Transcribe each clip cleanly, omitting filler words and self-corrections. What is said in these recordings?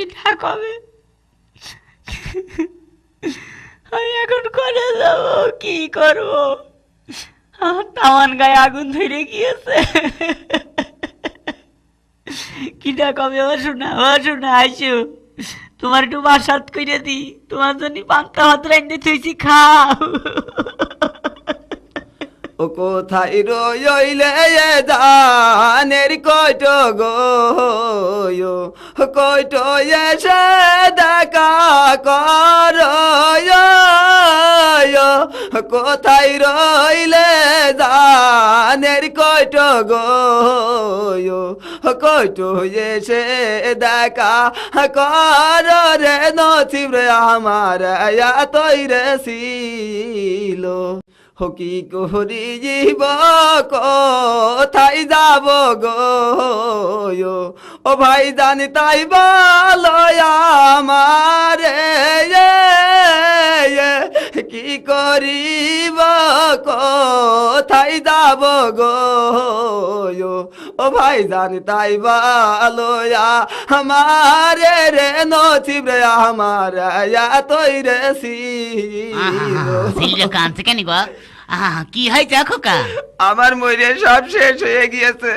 কিটা কবে আমি এখন করে যাব, কি করব? আমার তামান গায়ে আগুন ধরে গিয়েছে। কিটা কবে? ও শোনা আইসো, তোমার একটু বাসাত করে দি, তোমার জন্য পান্তা ভাত রাইন্দে থুইছি, খাও। ও কোথায় রইলে ধানের কইট গো, কইট এসে দেখা কর, কোথায় রইলে ধানের কইট গো, কইট এসে দেখা কর রে, নসিব রে আমার তৈরে ছিল। কি করি জীব কোথায় যাব গো, ও ভাই জানি তাই বলো আমারে, কি করিব কোথায় যাব গো, ও ভাই জানি তাই বলো আমারে রে, নসিব রে আমার তৈরে ছিল। কাঁদছে কেন গো? কি হয়েছে খোকা? আমার মরে সব শেষ হয়ে গিয়েছে।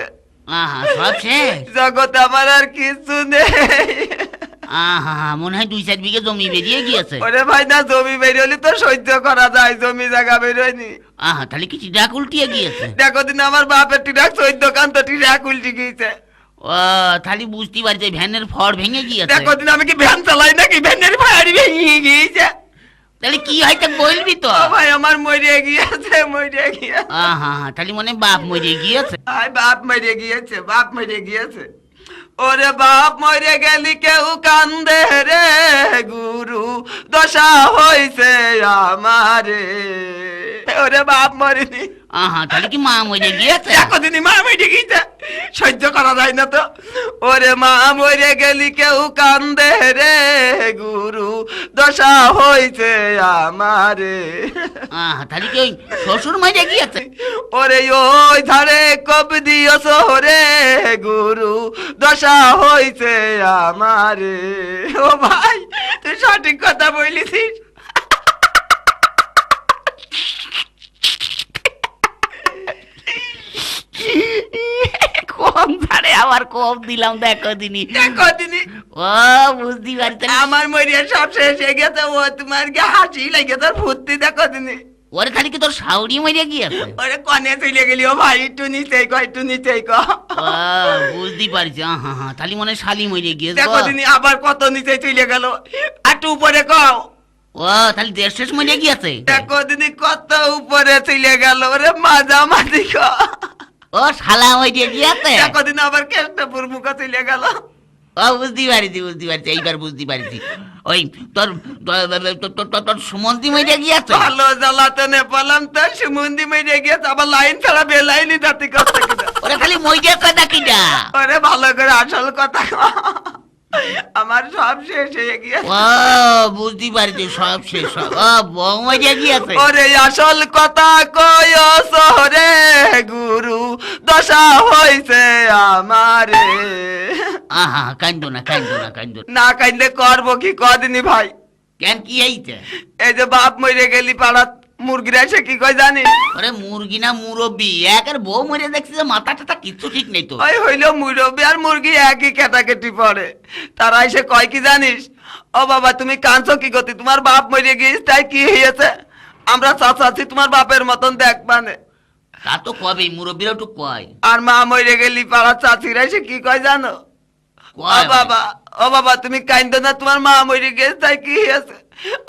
সব শেষ? জগতে আমার আর কিছু নেই। মনে হয় 2-4 বিঘে জমি বেরিয়ে গিয়েছে। ওরে ভাই, না জমি বেরিয়ে তো সহ্য করা যায়, জমি জায়গা বেরোয়নি। তাহলে কি টিরাক উল্টিয়ে গিয়েছে? দেখো দিন আমার বাপের টিরাক 14 কান তো টিরাক উল্টি গিয়েছে। ও তাহলে বুঝতে পারছি ভ্যানের ফড় ভেঙে গিয়েছে। দেখো দিন আমি কি ভ্যান চালাই নাকি, ভ্যানের ফায়ারি ভেঙে গিয়েছে। তাহলে কি হয়তো বলবি তো? ভাই আমার মরে গিয়েছে, মরে গিয়েছে। তাহলে মনে বাপ মরে গিয়েছে। বাপ মরে গিয়েছে, বাপ মরে গিয়েছে। ওরে বাপ মরে গেলি কেউ কান্দে রে, গুরু দশা হইছে আমারে। ওরে বাপ মরেনি। তাহলে কি মা মরে গিয়েছে? এতদিনই মা মরে গিয়েছে, সহ্য করা যায় না তো। ওরে মা মরে গেলি কেউ কান্দে রে, গুরু দশা হইছে আমারে। তাহলে কি ওই শ্বশুর মরে গিয়েছে? ওরে ওই ধারে কব দিও সোরে, গুরু দশা হইছে আমারে। ও ভাই, তুই সঠিক কথা বলিছিস। কম ধারে আবার কম দিলাম। দেখো দিনি ও বুঝতে পারছি। আমার মরিয়া সব শেষ হয়ে গেছে, ও তোমার গে হাসি লাগে তোর ফুর্তি। দেখো দিনি ওরে খালি কি তোর শাউরি মরে গিয়েছে? ওরে কনে চলে গেলি। ও ভাই একটু নিচেই ক, একটু নিচেই ক। বুঝতে পারছি। তাহলে মনে শালি মরে গিয়েছে। দেখো দিনি আবার কত নিচে চলে গেল, একটু উপরে কও। ও তাহলে দেশ শেষ মরে গিয়েছে। দেখো দিনি কত উপরে চলে গেল, ওরে মাঝামাঝি ক। ও শালা মরে গিয়েছে। দেখো দিন আবার কেষ্টপুর মুখ চলে গেল। ও বুঝতে পারছি, এইবার বুঝতে পারছি। ওই তোর তোর সুমন্তি মরে গিয়েছে। ভালো জ্বালাতনে পেলাম, তোর সুমন্দি মরে গিয়েছে। আবার লাইন ছাড়া বেলাইনি জাতি কথা। ওরে খালি মরে কথা কিটা? ওরে ভালো করে আসল কথা আমার সব শেষ হয়ে গিয়েছে। ও বুঝতে পারছি, সব শেষ। ও বউ মরে গিয়েছে। ওরে আসল কথা কয় শহরে, গুরু দশা হইছে আমারে। কান্দো না। না কান্দলে করবো কি কদিনই ভাই। কেন কি হইছে? এই যে বাপ মরে গেলি পাড়াত, মুরগিরা এসে কি কয় জানিস? ওরে মুরগি না মুরব্বি, একের বউ মরে দেখছি যে মাথা টাথা কিচ্ছু ঠিক নেই তো। ওই হইলো মুরব্বি আর মুরগি একই কেটাকেটি পড়ে। তারা এসে কয় কি জানিস? ও বাবা তুমি কাঁদছো কি গতি, তোমার বাপ মরে গিয়েছে তাই কি হয়েছে? আমরা চাচাছি তোমার বাপের মতন দেখবানে। তা তো কবে মুরব্বিরা একটু কয়। আর মা মরে গেলি পাড়ার চাচিরা এসে কি কয় জানো? ও বাবা তুমি কাঁদো না, তোমার মা মরে গেছে তাই কি হয়েছে?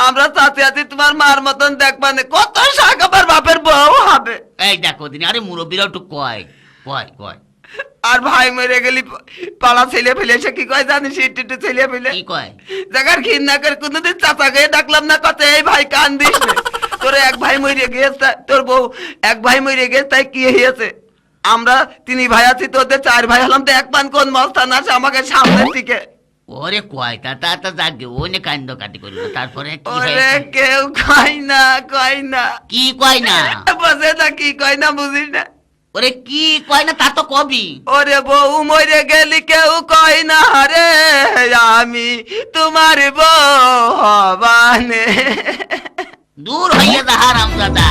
আমরা চাচি আছি তোমার মার মতন দেখবানে। কত শাক আবার বাপের বউ হবে। এই দেখো দিন, আরে মুরব্বিরা একটু কয়। আর ভাই মরে গেলি পাড়া ছেলে ফেলে এসে কি কয় জানিস? একটু ছেলে ফেলে কি কয়? জায়গার ঘৃণা করে কোনদিন চাচা গিয়ে ডাকলাম না, কত এই ভাই কান্দিস রে। তোর এক ভাই মরে গিয়েছে, তোর বউ এক ভাই মরে গেছে তাই কি হয়েছে? আমরা 3 ভাই আছি, তোদের 4 ভাই হলাম, তো এক পান কোন মস্তান আছে আমাকে সামনের দিকে। ওরে কয় তা যাকে ওনে কান্দ কাটি করি। তারপরে কি ওরে কেউ কয় না। কি কয় না? বসে না কি কয় না বুঝিস না। ওরে কি কয় না তা তো কবি। ওরে বউ মরে গেলি কেউ কয় না রে আমি তোমার বউ হবানে। দূর হইয়া যা হারামজাদা।